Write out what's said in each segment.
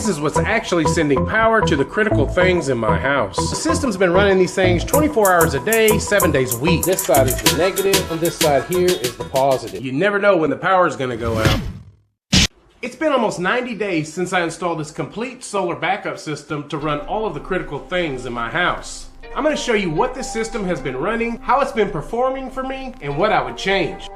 This is what's actually sending power to the critical things in my house. The system's been running these things 24 hours a day, 7 days a week. This side is the negative, and this side here is the positive. You never know when the power is gonna go out. It's been almost 90 days since I installed this complete solar backup system to run all of the critical things in my house. I'm gonna show you what this system has been running, how it's been performing for me, and what I would change.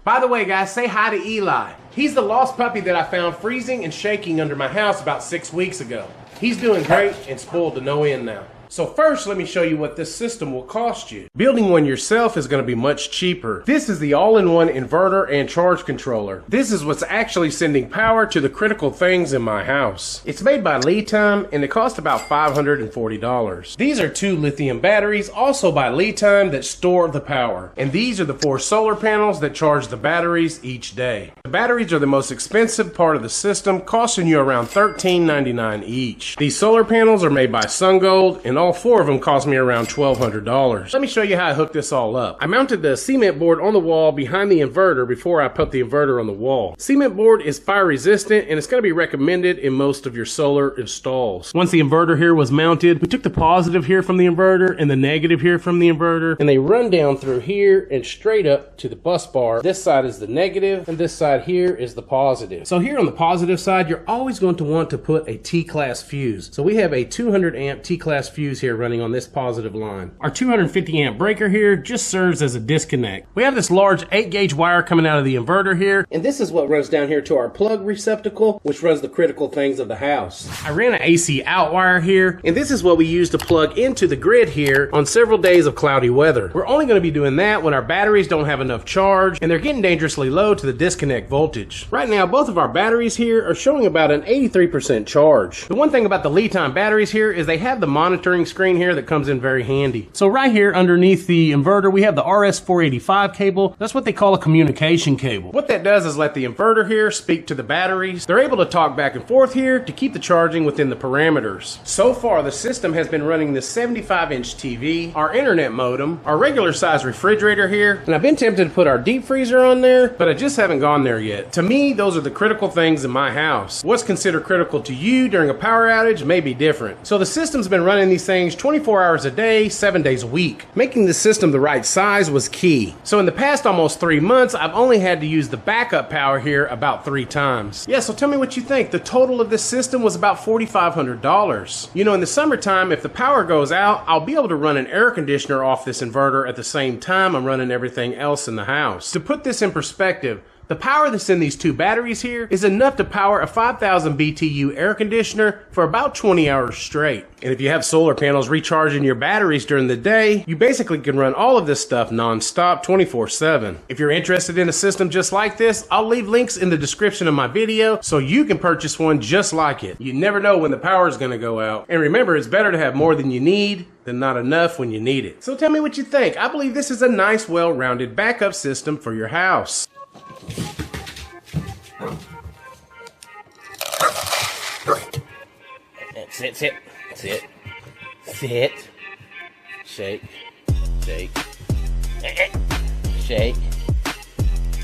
By the way, guys, say hi to Eli. He's the lost puppy that I found freezing and shaking under my house about 6 weeks ago. He's doing great and spoiled to no end now. So first, let me show you what this system will cost you. Building one yourself is going to be much cheaper. This is the all-in-one inverter and charge controller. This is what's actually sending power to the critical things in my house. It's made by LiTime and it costs about $540. These are 2 lithium batteries, also by LiTime, that store the power. And these are the 4 solar panels that charge the batteries each day. The batteries are the most expensive part of the system, costing you around $13.99 each. These solar panels are made by SunGold, and all 4 of them cost me around $1,200. Let me show you how I hooked this all up. I mounted the cement board on the wall behind the inverter before I put the inverter on the wall. Cement board is fire resistant and it's going to be recommended in most of your solar installs. Once the inverter here was mounted, we took the positive here from the inverter and the negative here from the inverter, and they run down through here and straight up to the bus bar. This side is the negative and this side here is the positive. So here on the positive side, you're always going to want to put a T-class fuse. So we have a 200 amp T-class fuse here running on this positive line. Our 250 amp breaker here just serves as a disconnect. We have this large 8 gauge wire coming out of the inverter here, and this is what runs down here to our plug receptacle, which runs the critical things of the house. I ran an AC out wire here, and this is what we use to plug into the grid here on several days of cloudy weather. We're only going to be doing that when our batteries don't have enough charge and they're getting dangerously low to the disconnect voltage. Right now, both of our batteries here are showing about an 83% charge. The one thing about the LiTime batteries here is they have the monitoring screen here that comes in very handy. So right here underneath the inverter, we have the RS485 cable. That's what they call a communication cable. What that does is let the inverter here speak to the batteries. They're able to talk back and forth here to keep the charging within the parameters. So far, the system has been running this 75-inch TV, our internet modem, our regular size refrigerator here, and I've been tempted to put our deep freezer on there, but I just haven't gone there yet. To me, those are the critical things in my house. What's considered critical to you during a power outage may be different. So the system's been running these things 24 hours a day, 7 days a week. Making the system the right size was key. So in the past almost 3 months, I've only had to use the backup power here about 3 times. Yeah, so tell me what you think. The total of this system was about $4,500. You know, in the summertime, if the power goes out, I'll be able to run an air conditioner off this inverter at the same time I'm running everything else in the house. To put this in perspective, the power that's in these 2 batteries here is enough to power a 5,000 BTU air conditioner for about 20 hours straight. And if you have solar panels recharging your batteries during the day, you basically can run all of this stuff non-stop 24/7. If you're interested in a system just like this, I'll leave links in the description of my video so you can purchase one just like it. You never know when the power is going to go out. And remember, it's better to have more than you need than not enough when you need it. So tell me what you think. I believe this is a nice, well-rounded backup system for your house. Sit, sit, sit, sit, shake, shake, shake.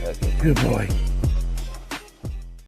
Okay, good boy.